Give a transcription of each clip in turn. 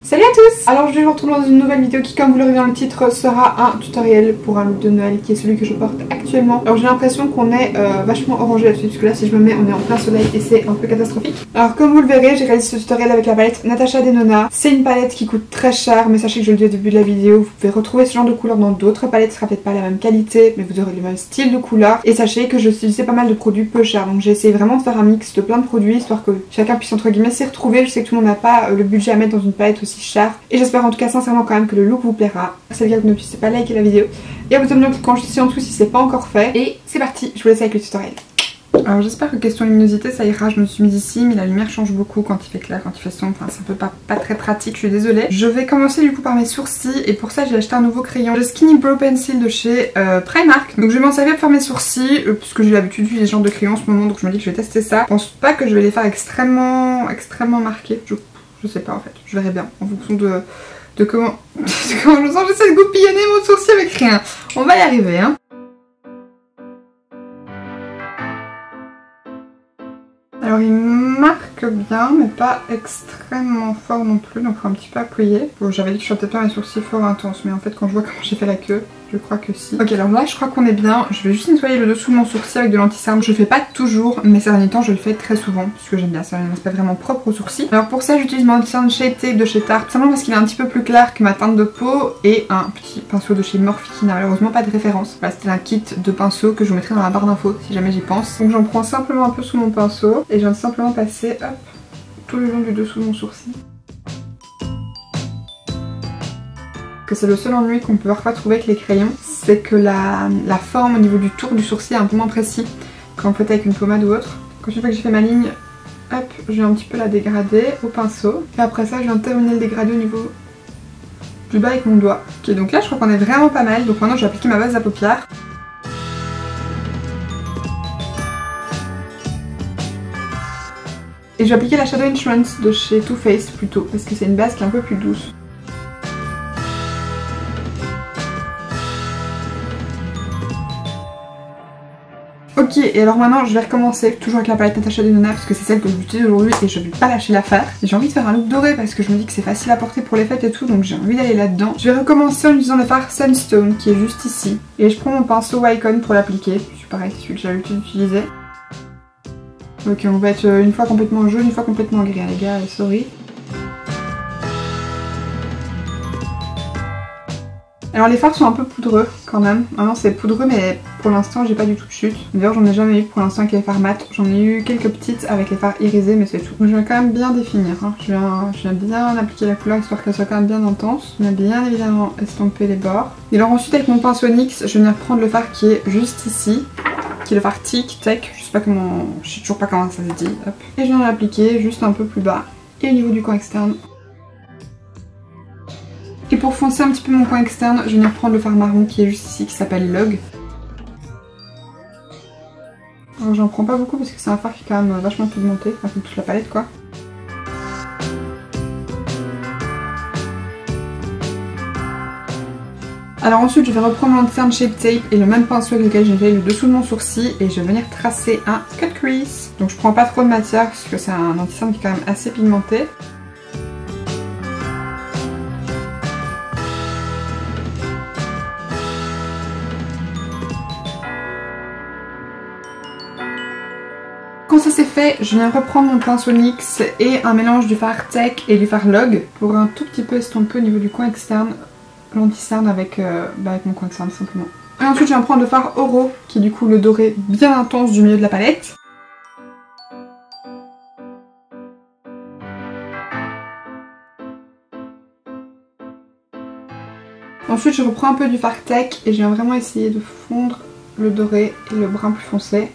Salut à tous! Alors je vous retrouve dans une nouvelle vidéo qui, comme vous l'aurez vu dans le titre, sera un tutoriel pour un look de Noël qui est celui que je porte actuellement. Alors j'ai l'impression qu'on est vachement orangé là-dessus parce que là si je me mets on est en plein soleil et c'est un peu catastrophique. Alors comme vous le verrez, j'ai réalisé ce tutoriel avec la palette Natasha Denona. C'est une palette qui coûte très cher, mais sachez que je le dis au début de la vidéo, vous pouvez retrouver ce genre de couleur dans d'autres palettes, ce sera peut-être pas la même qualité mais vous aurez le même style de couleur. Et sachez que je utilisais pas mal de produits peu chers, donc j'ai essayé vraiment de faire un mix de plein de produits histoire que chacun puisse entre guillemets s'y retrouver. Je sais que tout le monde n'a pas le budget à mettre dans une palette aussi chère et j'espère en tout cas sincèrement quand même que le look vous plaira. C'est le cas que vous ne puissiez pas liker la vidéo et à vous abonner quand juste ici en dessous si c'est pas encore fait. Et c'est parti, je vous laisse avec le tutoriel. Alors j'espère que question luminosité ça ira, je me suis mise ici mais la lumière change beaucoup quand il fait clair, quand il fait sombre, enfin c'est un peu pas très pratique, je suis désolée. Je vais commencer du coup par mes sourcils et pour ça j'ai acheté un nouveau crayon, le Skinny Brow Pencil de chez Primark. Donc je vais m'en servir pour faire mes sourcils puisque j'ai l'habitude d'utiliser ce genre de crayon en ce moment, donc je me dis que je vais tester ça. Je pense pas que je vais les faire extrêmement marqués, je sais pas en fait, je verrai bien en fonction de comment je sens. J'essaie de goupillonner mon sourcil avec rien. On va y arriver hein. Alors il marque bien mais pas extrêmement fort non plus, donc faut un petit peu appuyer. Bon, j'avais dit que je sentais pas mes sourcils fort intenses mais en fait quand je vois comment j'ai fait la queue, je crois que si. Ok, alors là je crois qu'on est bien. Je vais juste nettoyer le dessous de mon sourcil avec de l'anti-cerne. Je le fais pas toujours mais ces derniers temps je le fais très souvent parce que j'aime bien, ça a un aspect vraiment propre aux sourcils. Alors pour ça j'utilise mon anti-cerne Shade Tape de chez Tarte, simplement parce qu'il est un petit peu plus clair que ma teinte de peau, et un petit pinceau de chez Morphe qui n'a malheureusement pas de référence. Voilà, c'était un kit de pinceaux que je vous mettrai dans la barre d'infos si jamais j'y pense. Donc j'en prends simplement un peu sous mon pinceau et je viens simplement passer hop, tout le long du dessous de mon sourcil. Que c'est le seul ennui qu'on peut parfois trouver avec les crayons, c'est que la forme au niveau du tour du sourcil est un peu moins précis quand vous faites avec une pommade ou autre. Quand une fois que j'ai fait ma ligne, hop, je viens un petit peu la dégrader au pinceau. Et après ça, je viens terminer le dégradé au niveau du bas avec mon doigt. Ok, donc là je crois qu'on est vraiment pas mal. Donc maintenant je vais appliquer ma base à paupières. Et je vais appliquer la Shadow Insurance de chez Too Faced plutôt, parce que c'est une base qui est un peu plus douce. Ok, et alors maintenant je vais recommencer toujours avec la palette Natasha Denona parce que c'est celle que j'utilise aujourd'hui et je vais pas lâcher l'affaire. J'ai envie de faire un look doré parce que je me dis que c'est facile à porter pour les fêtes et tout, donc j'ai envie d'aller là-dedans. Je vais recommencer en utilisant le fard Sunstone qui est juste ici. Et je prends mon pinceau Wycon pour l'appliquer. C'est pareil, c'est celui que j'ai l'habitude d'utiliser. Ok, on va être une fois complètement jaune, une fois complètement gris, hein, les gars, sorry. Alors les fards sont un peu poudreux quand même. Maintenant c'est poudreux mais pour l'instant j'ai pas du tout de chute. D'ailleurs j'en ai jamais eu pour l'instant avec les fards mat. J'en ai eu quelques petites avec les fards irisés mais c'est tout. Donc je vais quand même bien définir. Hein. Je viens bien appliquer la couleur histoire qu'elle soit quand même bien intense. Je vais bien évidemment estomper les bords. Et alors ensuite avec mon pinceau NYX je vais venir prendre le fard qui est juste ici. Qui est le fard Tic Tech. Je sais pas comment. Je sais toujours pas comment ça se dit. Hop. Et je viens l'appliquer juste un peu plus bas. Et au niveau du coin externe. Et pour foncer un petit peu mon coin externe, je vais venir prendre le fard marron qui est juste ici, qui s'appelle Log. Alors j'en prends pas beaucoup parce que c'est un fard qui est quand même vachement pigmenté, enfin comme toute la palette quoi. Alors ensuite je vais reprendre l'anti-cerne Shape Tape et le même pinceau avec lequel j'ai fait le dessous de mon sourcil et je vais venir tracer un cut crease. Donc je prends pas trop de matière parce que c'est un anti-cerne qui est quand même assez pigmenté. Quand ça c'est fait, je viens reprendre mon pinceau NYX et un mélange du fard Tech et du fard Log pour un tout petit peu estomper au niveau du coin externe l'anti-cerne avec mon coin externe simplement. Et ensuite je viens prendre le fard Oro qui est du coup le doré bien intense du milieu de la palette. Ensuite je reprends un peu du fard Tech et je viens vraiment essayer de fondre le doré et le brun plus foncé.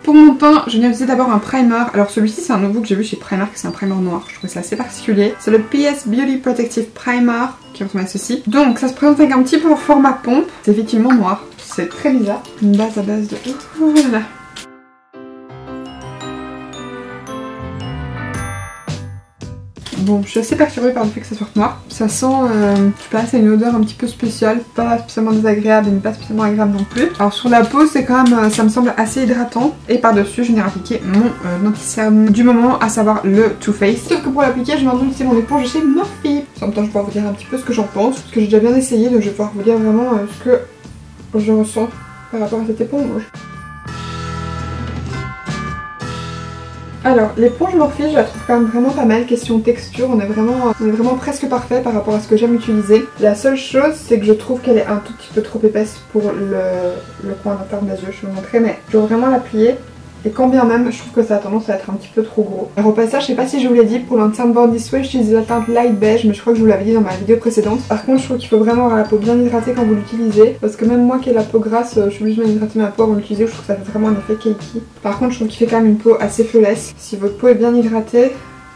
Pour mon teint, je viens utiliser d'abord un primer. Alors celui-ci c'est un nouveau que j'ai vu chez Primark, c'est un primer noir, je trouve ça assez particulier. C'est le PS Beauty Protective Primer qui ressemble à ceci. Donc ça se présente avec un petit peu en format pompe, c'est effectivement noir, c'est très bizarre. Une base à base de... Oh là là. Bon, je suis assez perturbée par le fait que ça soit noir. Ça sent, je sais pas, c'est une odeur un petit peu spéciale, pas spécialement désagréable mais pas spécialement agréable non plus. Alors sur la peau, c'est quand même, ça me semble assez hydratant. Et par-dessus, je viens appliquer mon anti-cerne du moment, à savoir le Too Faced. Sauf que pour l'appliquer, je vais maintenant utiliser mon éponge chez Morphe. En même temps, je vais pouvoir vous dire un petit peu ce que j'en pense, parce que j'ai déjà bien essayé, donc je vais pouvoir vous dire vraiment ce que je ressens par rapport à cette éponge. Alors, l'éponge Morphe, je la trouve quand même vraiment pas mal. Question texture, on est vraiment presque parfait par rapport à ce que j'aime utiliser. La seule chose, c'est que je trouve qu'elle est un tout petit peu trop épaisse pour le coin interne des yeux. Je vais vous montrer, mais je vais vraiment la plier. Et quand bien même, je trouve que ça a tendance à être un petit peu trop gros. Alors au passage, je sais pas si je vous l'ai dit, pour l'Anterne Born This Way, j'utilise la teinte light beige, mais je crois que je vous l'avais dit dans ma vidéo précédente. Par contre, je trouve qu'il faut vraiment avoir la peau bien hydratée quand vous l'utilisez, parce que même moi qui ai la peau grasse, je suis obligée d'hydrater ma peau avant de l'utiliser, je trouve que ça fait vraiment un effet cakey. Par contre, je trouve qu'il fait quand même une peau assez flawless. Si votre peau est bien hydratée,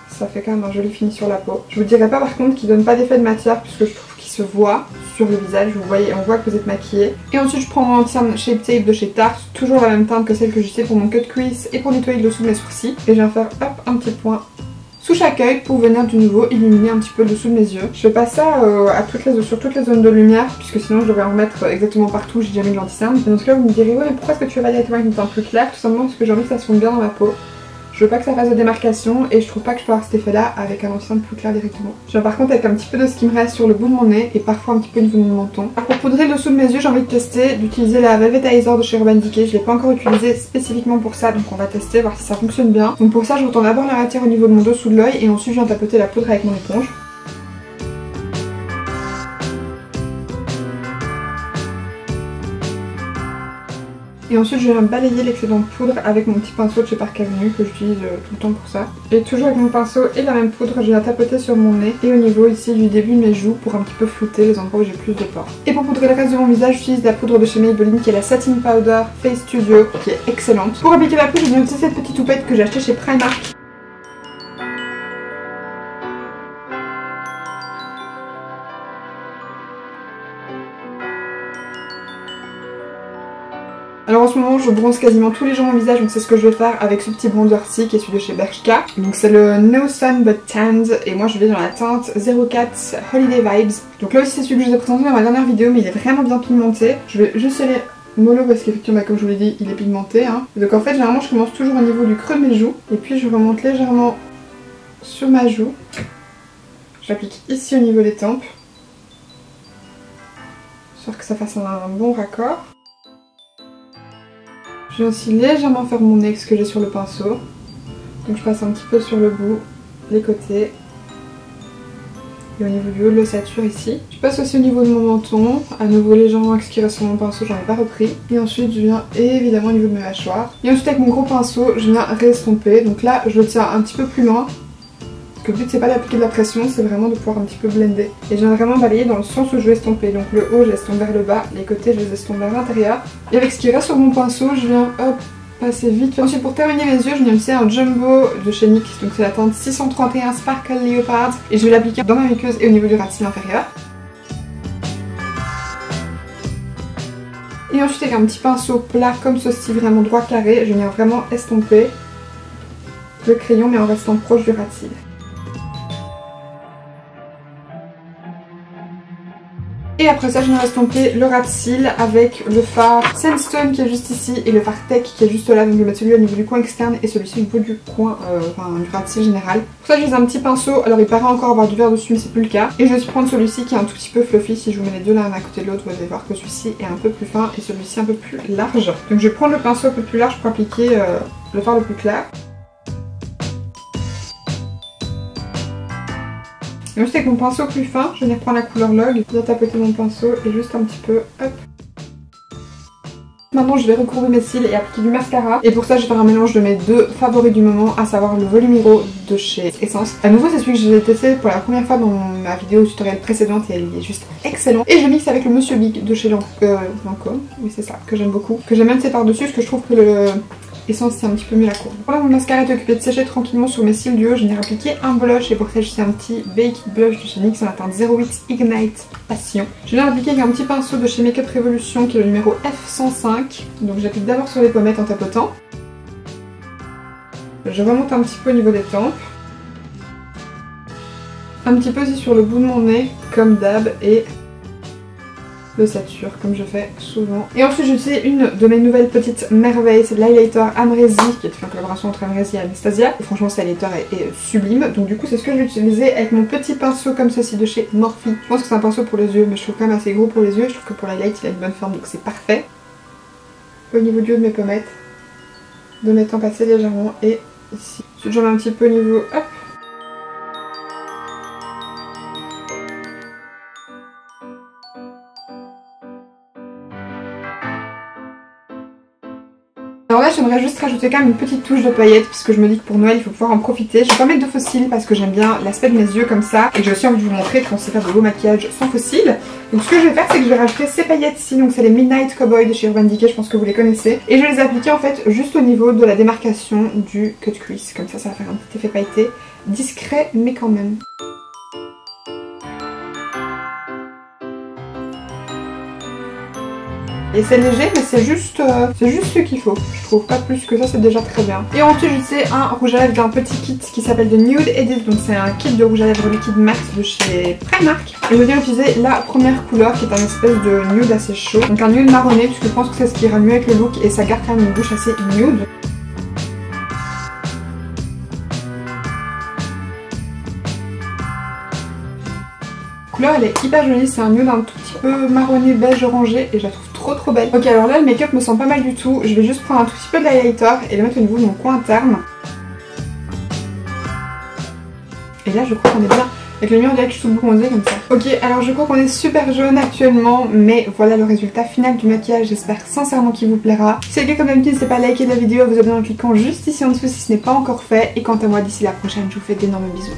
ça fait quand même un joli fini sur la peau. Je vous dirais pas par contre qu'il donne pas d'effet de matière, puisque je trouve qu'il se voit sur le visage, vous voyez, on voit que vous êtes maquillé. Et ensuite je prends mon anti-cerne Shape Tape de chez Tarte, toujours la même teinte que celle que j'utilise pour mon cut crease et pour nettoyer le dessous de mes sourcils. Et je viens faire hop un petit point sous chaque œil pour venir de nouveau illuminer un petit peu le dessous de mes yeux. Je fais pas ça sur toutes les zones de lumière, puisque sinon je devrais en mettre exactement partout où j'ai déjà mis de l'anti-cerne. Et dans ce cas vous me direz ouais mais pourquoi est-ce que tu fais pas directement avec une teinte plus claire? Tout simplement parce que j'ai envie que ça se fonde bien dans ma peau. Je veux pas que ça fasse de démarcation et je trouve pas que je peux avoir cet effet là avec un anti-cerne plus clair directement. Je viens par contre avec un petit peu de ce qui me reste sur le bout de mon nez et parfois un petit peu au niveau de mon menton. Alors pour poudrer le dessous de mes yeux, j'ai envie de tester d'utiliser la Velvetizer de chez Urban Decay. Je l'ai pas encore utilisée spécifiquement pour ça, donc on va tester, voir si ça fonctionne bien. Donc pour ça je retourne d'abord la matière au niveau de mon dessous de l'œil et ensuite je viens tapoter la poudre avec mon éponge. Et ensuite je viens balayer l'excédent de poudre avec mon petit pinceau de chez Park Avenue que j'utilise tout le temps pour ça. Et toujours avec mon pinceau et la même poudre, je viens tapoter sur mon nez et au niveau ici du début de mes joues pour un petit peu flouter les endroits où j'ai plus de pores. Et pour poudrer le reste de mon visage, j'utilise la poudre de chez Maybelline qui est la Satin Powder Face Studio qui est excellente. Pour appliquer la poudre, je viens utiliser cette petite houppette que j'ai achetée chez Primark. Alors en ce moment je bronze quasiment tous les jours mon visage, donc c'est ce que je vais faire avec ce petit bronzer-ci qui est celui de chez Bershka. Donc c'est le No Sun But Tanned et moi je vais dans la teinte 04 Holiday Vibes. Donc là aussi c'est celui que je vous ai présenté dans ma dernière vidéo mais il est vraiment bien pigmenté. Je vais juste y aller mollo parce qu'effectivement comme je vous l'ai dit il est pigmenté hein. Donc en fait généralement je commence toujours au niveau du creux de mes joues et puis je remonte légèrement sur ma joue. J'applique ici au niveau des tempes. J'espère que ça fasse un bon raccord. Je viens aussi légèrement faire mon nez, ce que j'ai sur le pinceau. Donc je passe un petit peu sur le bout, les côtés. Et au niveau du haut de l'ossature ici. Je passe aussi au niveau de mon menton. À nouveau légèrement avec ce qui reste sur mon pinceau, j'en ai pas repris. Et ensuite je viens évidemment au niveau de mes mâchoires. Et ensuite avec mon gros pinceau, je viens restomper. Donc là je le tiens un petit peu plus loin. Parce que le but c'est pas d'appliquer de la pression, c'est vraiment de pouvoir un petit peu blender. Et je viens vraiment balayer dans le sens où je vais estomper. Donc le haut je l'estompe vers le bas, les côtés je les estompe vers l'intérieur. Et avec ce qui reste sur mon pinceau, je viens hop passer vite. Ensuite pour terminer mes yeux, je viens utiliser un jumbo de chez NYX. Donc c'est la teinte 631 Sparkle Leopard. Et je vais l'appliquer dans ma muqueuse et au niveau du ras de cils inférieur. Et ensuite avec un petit pinceau plat comme ceci, vraiment droit carré, je viens vraiment estomper le crayon mais en restant proche du ras de cils. Et après ça je viens estomper le ras de cils avec le fard Sandstone qui est juste ici et le fard Tech qui est juste là. Donc je vais mettre celui au niveau du coin externe et celui-ci au niveau du coin, du ras de cils général. Pour ça j'utilise un petit pinceau, alors il paraît encore avoir du vert dessus mais c'est plus le cas. Et je vais aussi prendre celui-ci qui est un tout petit peu fluffy. Si je vous mets les deux l'un à côté de l'autre vous allez voir que celui-ci est un peu plus fin et celui-ci un peu plus large. Donc je vais prendre le pinceau un peu plus large pour appliquer le fard le plus clair. Et ensuite avec mon pinceau plus fin, je vais venir prendre la couleur Log, bien tapoter mon pinceau et juste un petit peu, hop. Maintenant je vais recourber mes cils et appliquer du mascara. Et pour ça je vais faire un mélange de mes deux favoris du moment, à savoir le Volume Hero de chez Essence. À nouveau c'est celui que j'ai testé pour la première fois dans ma vidéo tutoriel précédente et il est juste excellent. Et je mixe avec le Monsieur Big de chez Lancôme, oui c'est ça, que j'aime beaucoup. Que j'aime même c'est par-dessus parce que je trouve que le Essence c'est un petit peu mieux la courbe. Voilà, mon mascara est occupé de sécher tranquillement sur mes cils du haut. Je viens appliquer un blush et pour ça j'ai un petit Baked Blush de chez NYX en la teinte 08 Ignite Passion. Je viens appliquer avec un petit pinceau de chez Makeup Revolution qui est le numéro F105. Donc j'applique d'abord sur les pommettes en tapotant. Je remonte un petit peu au niveau des tempes. Un petit peu aussi sur le bout de mon nez, comme d'hab, et le sature, comme je fais souvent. Et ensuite j'utilise une de mes nouvelles petites merveilles, c'est l'highlighter Amrezy, qui est une collaboration entre Amrezy et Anastasia. Et franchement, cet highlighter est sublime, donc du coup c'est ce que je vais utiliser avec mon petit pinceau comme ceci de chez Morphe. Je pense que c'est un pinceau pour les yeux, mais je trouve quand même assez gros pour les yeux. Je trouve que pour l'highlight il a une bonne forme, donc c'est parfait. Au niveau du haut de mes pommettes, de mes tempes passer légèrement, et ici. Ensuite j'en mets un petit peu au niveau, hop. Alors là j'aimerais juste rajouter quand même une petite touche de paillettes parce que je me dis que pour Noël il faut pouvoir en profiter. Je vais pas mettre de faux cils parce que j'aime bien l'aspect de mes yeux comme ça et que j'ai aussi envie de vous montrer qu'on sait faire de beau maquillage sans faux cils. Donc ce que je vais faire c'est que je vais rajouter ces paillettes ici, donc c'est les Midnight Cowboy de chez Urban Decay, je pense que vous les connaissez. Et je vais les appliquer en fait juste au niveau de la démarcation du cut crease, comme ça ça va faire un petit effet pailleté, discret mais quand même. Et c'est léger mais c'est juste ce qu'il faut, je trouve, pas plus que ça, c'est déjà très bien. Et ensuite j'utilise un rouge à lèvres d'un petit kit qui s'appelle The Nude Edit, donc c'est un kit de rouge à lèvres liquide max de chez Primark. Et je vais utiliser la première couleur qui est un espèce de nude assez chaud, donc un nude marronné puisque je pense que c'est ce qui ira mieux avec le look et ça garde quand même une bouche assez nude. La couleur elle est hyper jolie, c'est un nude un tout petit peu marronné beige orangé et je la trouve trop belle. Ok, alors là le make-up me sent pas mal du tout, je vais juste prendre un tout petit peu de l'highlighter et le mettre au niveau de mon coin interne. Et là je crois qu'on est bien. Avec le mur, on dirait que je suis tout bronzée comme ça. Ok, alors je crois qu'on est super jaune actuellement, mais voilà le résultat final du maquillage. J'espère sincèrement qu'il vous plaira. Si c'est le cas, comme d'habitude, n'hésitez pas à liker la vidéo, à vous abonner en cliquant juste ici en dessous si ce n'est pas encore fait. Et quant à moi, d'ici la prochaine, je vous fais d'énormes bisous.